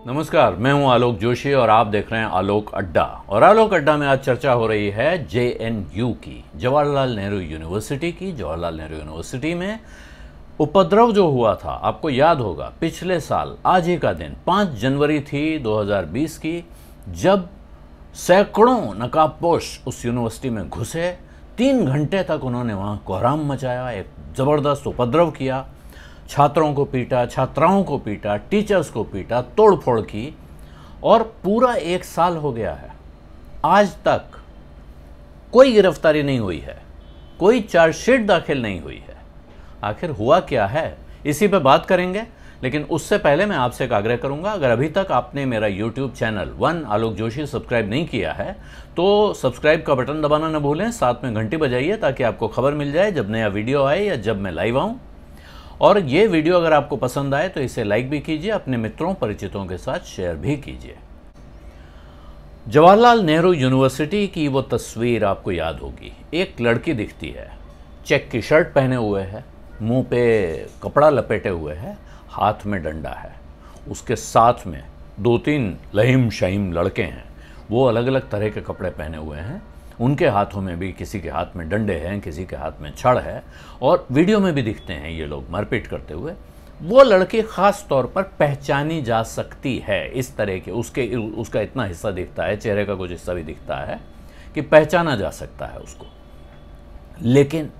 नमस्कार, मैं हूं आलोक जोशी और आप देख रहे हैं आलोक अड्डा। और आलोक अड्डा में आज चर्चा हो रही है जेएनयू की, जवाहरलाल नेहरू यूनिवर्सिटी की। जवाहरलाल नेहरू यूनिवर्सिटी में उपद्रव जो हुआ था, आपको याद होगा, पिछले साल आज ही का दिन 5 जनवरी थी 2020 की, जब सैकड़ों नकाबपोश उस यूनिवर्सिटी में घुसे। 3 घंटे तक उन्होंने वहाँ कोहराम मचाया, एक ज़बरदस्त उपद्रव किया, छात्रों को पीटा, छात्राओं को पीटा, टीचर्स को पीटा, तोड़फोड़ की। और पूरा 1 साल हो गया है, आज तक कोई गिरफ्तारी नहीं हुई है, कोई चार्जशीट दाखिल नहीं हुई है। आखिर हुआ क्या है, इसी पे बात करेंगे। लेकिन उससे पहले मैं आपसे एक आग्रह करूंगा, अगर अभी तक आपने मेरा यूट्यूब चैनल 1 आलोक जोशी सब्सक्राइब नहीं किया है तो सब्सक्राइब का बटन दबाना न भूलें, साथ में घंटी बजाइए ताकि आपको खबर मिल जाए जब नया वीडियो आए या जब मैं लाइव आऊं। और ये वीडियो अगर आपको पसंद आए तो इसे लाइक भी कीजिए, अपने मित्रों परिचितों के साथ शेयर भी कीजिए। जवाहरलाल नेहरू यूनिवर्सिटी की वो तस्वीर आपको याद होगी। एक लड़की दिखती है, चेक की शर्ट पहने हुए है, मुंह पे कपड़ा लपेटे हुए है, हाथ में डंडा है। उसके साथ में 2-3 लहीम शहीम लड़के हैं, वो अलग अलग तरह के कपड़े पहने हुए हैं। उनके हाथों में भी, किसी के हाथ में डंडे हैं, किसी के हाथ में छड़ है, और वीडियो में भी दिखते हैं ये लोग मारपीट करते हुए। वो लड़की ख़ास तौर पर पहचानी जा सकती है, इस तरह के उसका इतना हिस्सा दिखता है, चेहरे का कुछ हिस्सा भी दिखता है कि पहचाना जा सकता है उसको। लेकिन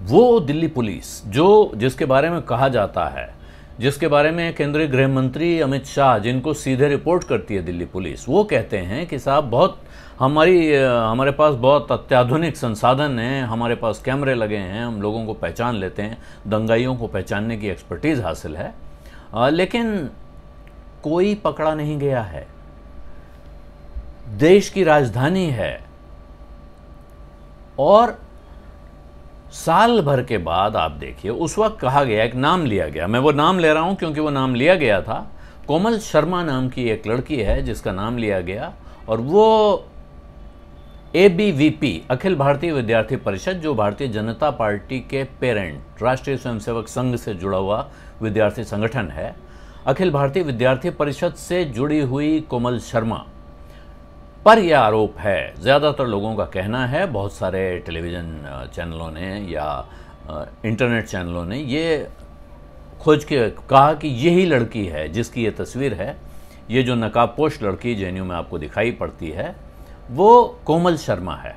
वो दिल्ली पुलिस जिसके बारे में कहा जाता है, जिसके बारे में केंद्रीय गृह मंत्री अमित शाह, जिनको सीधे रिपोर्ट करती है दिल्ली पुलिस, वो कहते हैं कि साहब हमारे पास बहुत अत्याधुनिक संसाधन हैं, हमारे पास कैमरे लगे हैं, हम लोगों को पहचान लेते हैं, दंगाइयों को पहचानने की एक्सपर्टीज़ हासिल है। लेकिन कोई पकड़ा नहीं गया है। देश की राजधानी है और साल भर के बाद आप देखिए, उस वक्त कहा गया, एक नाम लिया गया, मैं वो नाम ले रहा हूं क्योंकि वो नाम लिया गया था। कोमल शर्मा नाम की एक लड़की है जिसका नाम लिया गया, और वो ABVP, अखिल भारतीय विद्यार्थी परिषद, जो भारतीय जनता पार्टी के पेरेंट राष्ट्रीय स्वयंसेवक संघ से जुड़ा हुआ विद्यार्थी संगठन है, अखिल भारतीय विद्यार्थी परिषद से जुड़ी हुई कोमल शर्मा पर यह आरोप है, ज़्यादातर लोगों का कहना है, बहुत सारे टेलीविज़न चैनलों ने या इंटरनेट चैनलों ने ये खोज के कहा कि यही लड़की है जिसकी ये तस्वीर है। ये जो नकाबपोश लड़की जेएनयू में आपको दिखाई पड़ती है, वो कोमल शर्मा है।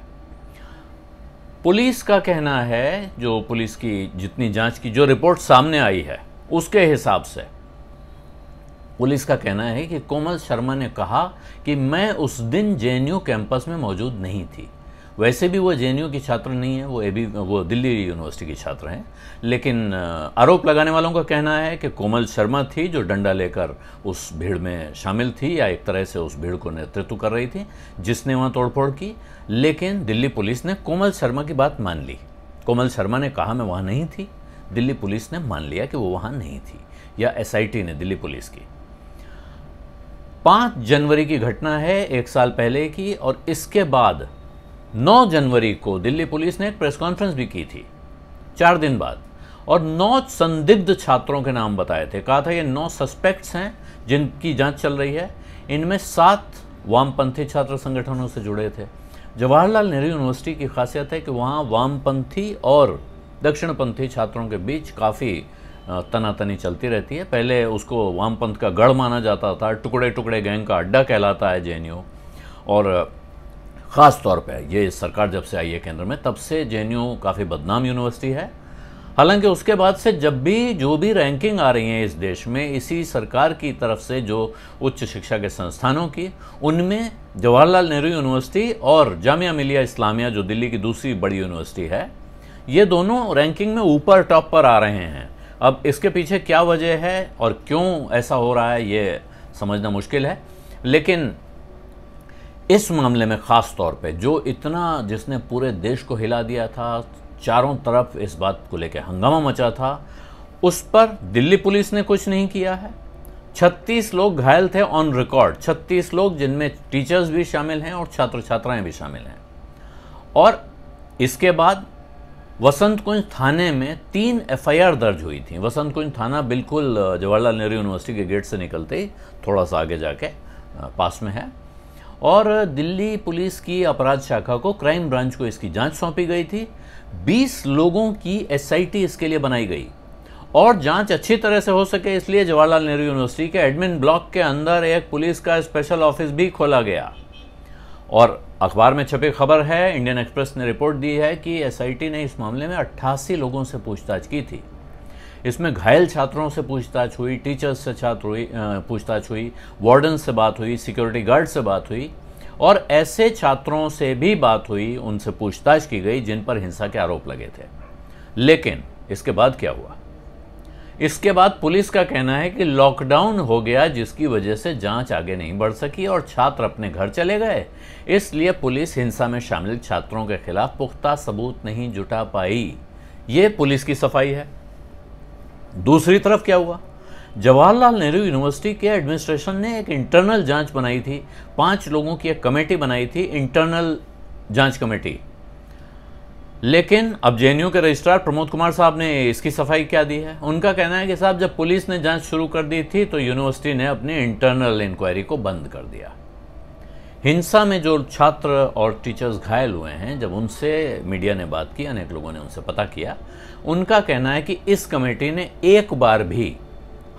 पुलिस का कहना है, जो पुलिस की जितनी जांच की, जो रिपोर्ट सामने आई है उसके हिसाब से पुलिस का कहना है कि कोमल शर्मा ने कहा कि मैं उस दिन जेएनयू कैंपस में मौजूद नहीं थी। वैसे भी वो जेएनयू की छात्र नहीं है, वो दिल्ली यूनिवर्सिटी की छात्र हैं। लेकिन आरोप लगाने वालों का कहना है कि कोमल शर्मा थी जो डंडा लेकर उस भीड़ में शामिल थी, या एक तरह से उस भीड़ को नेतृत्व कर रही थी, जिसने वहाँ तोड़फोड़ की। लेकिन दिल्ली पुलिस ने कोमल शर्मा की बात मान ली। कोमल शर्मा ने कहा मैं वहाँ नहीं थी, दिल्ली पुलिस ने मान लिया कि वो वहाँ नहीं थी, या SIT ने, दिल्ली पुलिस की। 5 जनवरी की घटना है, 1 साल पहले की। और इसके बाद 9 जनवरी को दिल्ली पुलिस ने एक प्रेस कॉन्फ्रेंस भी की थी, 4 दिन बाद, और 9 संदिग्ध छात्रों के नाम बताए थे। कहा था ये 9 सस्पेक्ट्स हैं जिनकी जांच चल रही है। इनमें 7 वामपंथी छात्र संगठनों से जुड़े थे। जवाहरलाल नेहरू यूनिवर्सिटी की खासियत है कि वहाँ वामपंथी और दक्षिणपंथी छात्रों के बीच काफ़ी तनातनी चलती रहती है। पहले उसको वामपंथ का गढ़ माना जाता था, टुकड़े टुकड़े गैंग का अड्डा कहलाता है जेएनयू। और ख़ास तौर पे ये सरकार जब से आई है केंद्र में, तब से जेएनयू काफ़ी बदनाम यूनिवर्सिटी है। हालांकि उसके बाद से जो भी रैंकिंग आ रही है इस देश में, इसी सरकार की तरफ से, जो उच्च शिक्षा के संस्थानों की, उनमें जवाहरलाल नेहरू यूनिवर्सिटी और जामिया मिलिया इस्लामिया, जो दिल्ली की दूसरी बड़ी यूनिवर्सिटी है, ये दोनों रैंकिंग में ऊपर टॉप पर आ रहे हैं। अब इसके पीछे क्या वजह है और क्यों ऐसा हो रहा है, ये समझना मुश्किल है। लेकिन इस मामले में ख़ास तौर पे जिसने पूरे देश को हिला दिया था, चारों तरफ इस बात को लेकर हंगामा मचा था, उस पर दिल्ली पुलिस ने कुछ नहीं किया है। 36 लोग घायल थे ऑन रिकॉर्ड, 36 लोग, जिनमें टीचर्स भी शामिल हैं और छात्र छात्राएं भी शामिल हैं। और इसके बाद वसंत कुंज थाने में 3 एफआईआर दर्ज हुई थी। वसंत कुंज थाना बिल्कुल जवाहरलाल नेहरू यूनिवर्सिटी के गेट से निकलते ही थोड़ा सा आगे जाके पास में है। और दिल्ली पुलिस की अपराध शाखा को, क्राइम ब्रांच को इसकी जांच सौंपी गई थी। 20 लोगों की एसआईटी इसके लिए बनाई गई और जांच अच्छी तरह से हो सके इसलिए जवाहरलाल नेहरू यूनिवर्सिटी के एडमिन ब्लॉक के अंदर एक पुलिस का स्पेशल ऑफिस भी खोला गया। और अखबार में छपी खबर है, इंडियन एक्सप्रेस ने रिपोर्ट दी है कि एसआईटी ने इस मामले में 88 लोगों से पूछताछ की थी। इसमें घायल छात्रों से पूछताछ हुई, टीचर्स से पूछताछ हुई, वार्डन से बात हुई, सिक्योरिटी गार्ड से बात हुई और ऐसे छात्रों से भी बात हुई, उनसे पूछताछ की गई जिन पर हिंसा के आरोप लगे थे। लेकिन इसके बाद क्या हुआ? इसके बाद पुलिस का कहना है कि लॉकडाउन हो गया जिसकी वजह से जांच आगे नहीं बढ़ सकी और छात्र अपने घर चले गए, इसलिए पुलिस हिंसा में शामिल छात्रों के खिलाफ पुख्ता सबूत नहीं जुटा पाई। ये पुलिस की सफाई है। दूसरी तरफ क्या हुआ? जवाहरलाल नेहरू यूनिवर्सिटी के एडमिनिस्ट्रेशन ने एक इंटरनल जांच बनाई थी। 5 लोगों की एक कमेटी बनाई थी, इंटरनल जांच कमेटी। लेकिन अब जेएनयू के रजिस्ट्रार प्रमोद कुमार साहब ने इसकी सफाई क्या दी है? उनका कहना है कि साहब जब पुलिस ने जांच शुरू कर दी थी तो यूनिवर्सिटी ने अपनी इंटरनल इंक्वायरी को बंद कर दिया। हिंसा में जो छात्र और टीचर्स घायल हुए हैं, जब उनसे मीडिया ने बात की, अनेक लोगों ने उनसे पता किया, उनका कहना है कि इस कमेटी ने एक बार भी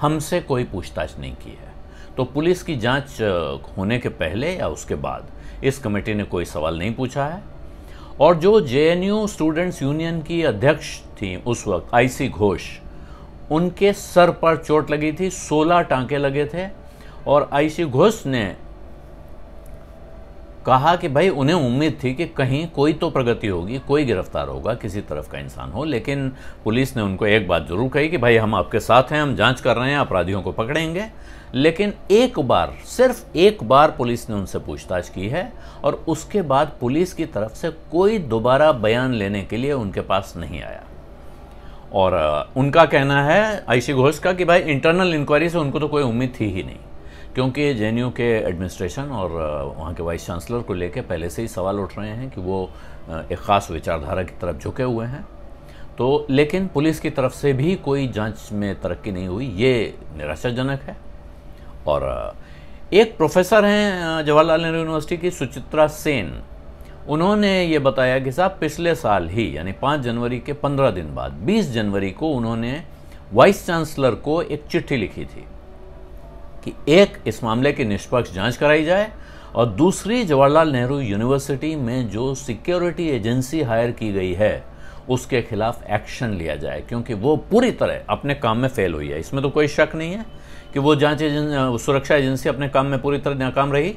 हमसे कोई पूछताछ नहीं की है। तो पुलिस की जांच होने के पहले या उसके बाद इस कमेटी ने कोई सवाल नहीं पूछा है। और जो जेएनयू स्टूडेंट्स यूनियन की अध्यक्ष थी उस वक्त, आईसी घोष, उनके सर पर चोट लगी थी, 16 टांके लगे थे और आईसी घोष ने कहा कि भाई उन्हें उम्मीद थी कि कहीं कोई तो प्रगति होगी, कोई गिरफ्तार होगा, किसी तरफ का इंसान हो। लेकिन पुलिस ने उनको एक बात जरूर कही कि भाई हम आपके साथ हैं, हम जांच कर रहे हैं, अपराधियों को पकड़ेंगे। लेकिन एक बार, सिर्फ एक बार पुलिस ने उनसे पूछताछ की है और उसके बाद पुलिस की तरफ से कोई दोबारा बयान लेने के लिए उनके पास नहीं आया। और उनका कहना है आईसी घोष का कि भाई इंटरनल इंक्वायरी से उनको तो कोई उम्मीद थी ही नहीं, क्योंकि जेएनयू के एडमिनिस्ट्रेशन और वहाँ के वाइस चांसलर को लेकर पहले से ही सवाल उठ रहे हैं कि वो एक ख़ास विचारधारा की तरफ झुके हुए हैं। तो लेकिन पुलिस की तरफ से भी कोई जांच में तरक्की नहीं हुई, ये निराशाजनक है। और एक प्रोफेसर हैं जवाहरलाल नेहरू यूनिवर्सिटी की, सुचित्रा सेन, उन्होंने ये बताया कि साहब पिछले साल ही, यानी 5 जनवरी के 15 दिन बाद 20 जनवरी को उन्होंने वाइस चांसलर को एक चिट्ठी लिखी थी कि एक, इस मामले की निष्पक्ष जांच कराई जाए और दूसरी, जवाहरलाल नेहरू यूनिवर्सिटी में जो सिक्योरिटी एजेंसी हायर की गई है उसके खिलाफ एक्शन लिया जाए, क्योंकि वो पूरी तरह अपने काम में फेल हुई है। इसमें तो कोई शक नहीं है कि वो सुरक्षा एजेंसी अपने काम में पूरी तरह नाकाम रही।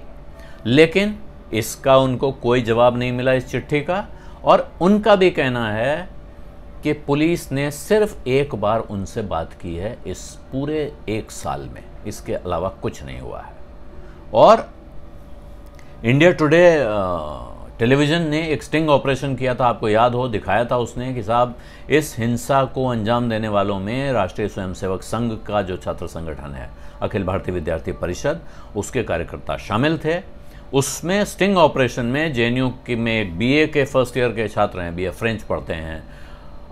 लेकिन इसका उनको कोई जवाब नहीं मिला इस चिट्ठी का। और उनका भी कहना है कि पुलिस ने सिर्फ एक बार उनसे बात की है इस पूरे 1 साल में, इसके अलावा कुछ नहीं हुआ है। और इंडिया टुडे टेलीविज़न ने एक स्टिंग ऑपरेशन किया था, आपको याद हो, दिखाया था उसने कि साहब इस हिंसा को अंजाम देने वालों में राष्ट्रीय स्वयंसेवक संघ का जो छात्र संगठन है, अखिल भारतीय विद्यार्थी परिषद, उसके कार्यकर्ता शामिल थे। उसमें स्टिंग ऑपरेशन में जेएनयू में एक बीए के फर्स्ट ईयर के छात्र हैं, बीए फ्रेंच पढ़ते हैं,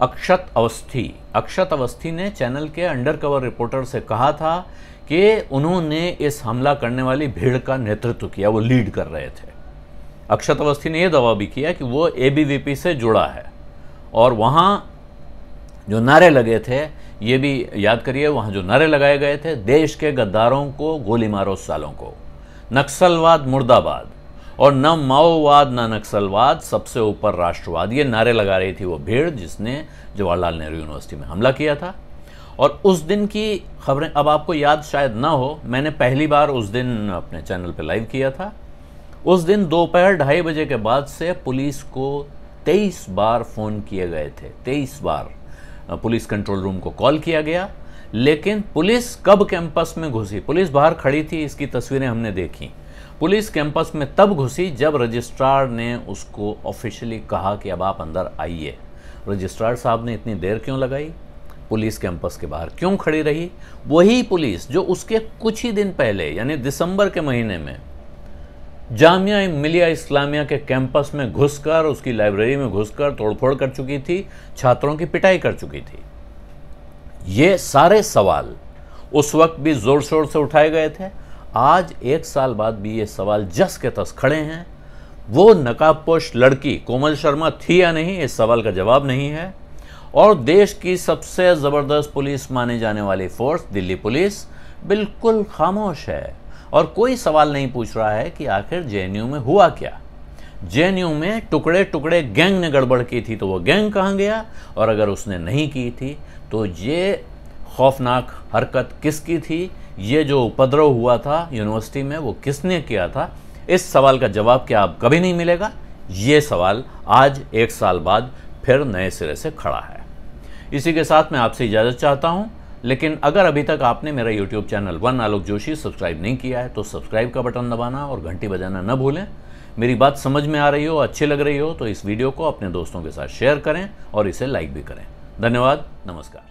अक्षत अवस्थी ने चैनल के अंडरकवर रिपोर्टर से कहा था कि उन्होंने इस हमला करने वाली भीड़ का नेतृत्व किया, वो लीड कर रहे थे। अक्षत अवस्थी ने यह दावा भी किया कि वो एबीवीपी से जुड़ा है। और वहाँ जो नारे लगे थे, ये भी याद करिए, वहाँ जो नारे लगाए गए थे, देश के गद्दारों को गोली मारो सालों को, नक्सलवाद मुर्दाबाद, और न माओवाद न नक्सलवाद, सबसे ऊपर राष्ट्रवाद, ये नारे लगा रही थी वो भीड़ जिसने जवाहरलाल नेहरू यूनिवर्सिटी में हमला किया था। और उस दिन की खबरें अब आपको याद शायद ना हो, मैंने पहली बार उस दिन अपने चैनल पे लाइव किया था। उस दिन दोपहर 2:30 बजे के बाद से पुलिस को 23 बार फ़ोन किए गए थे, 23 बार पुलिस कंट्रोल रूम को कॉल किया गया। लेकिन पुलिस कब कैंपस में घुसी? पुलिस बाहर खड़ी थी, इसकी तस्वीरें हमने देखी। पुलिस कैंपस में तब घुसी जब रजिस्ट्रार ने उसको ऑफिशियली कहा कि अब आप अंदर आइए। रजिस्ट्रार साहब ने इतनी देर क्यों लगाई? पुलिस कैंपस के बाहर क्यों खड़ी रही? वही पुलिस जो उसके कुछ ही दिन पहले, यानी दिसंबर के महीने में जामिया मिलिया इस्लामिया के कैंपस में घुसकर, उसकी लाइब्रेरी में घुसकर तोड़फोड़ कर चुकी थी, छात्रों की पिटाई कर चुकी थी। ये सारे सवाल उस वक्त भी जोर शोर से उठाए गए थे। आज 1 साल बाद भी ये सवाल जस के तस खड़े हैं। वो नकाबपोश लड़की कोमल शर्मा थी या नहीं, इस सवाल का जवाब नहीं है। और देश की सबसे ज़बरदस्त पुलिस माने जाने वाली फोर्स दिल्ली पुलिस बिल्कुल खामोश है और कोई सवाल नहीं पूछ रहा है कि आखिर जेएनयू में हुआ क्या। जेएनयू में टुकड़े टुकड़े गैंग ने गड़बड़ की थी तो वो गैंग कहाँ गया, और अगर उसने नहीं की थी तो ये खौफनाक हरकत किसकी थी, ये जो उपद्रव हुआ था यूनिवर्सिटी में वो किसने किया था। इस सवाल का जवाब क्या अब कभी नहीं मिलेगा। ये सवाल आज 1 साल बाद फिर नए सिरे से खड़ा है। इसी के साथ मैं आपसे इजाज़त चाहता हूँ, लेकिन अगर अभी तक आपने मेरा YouTube चैनल वन आलोक जोशी सब्सक्राइब नहीं किया है तो सब्सक्राइब का बटन दबाना और घंटी बजाना न भूलें। मेरी बात समझ में आ रही हो, अच्छी लग रही हो तो इस वीडियो को अपने दोस्तों के साथ शेयर करें और इसे लाइक भी करें। धन्यवाद, नमस्कार।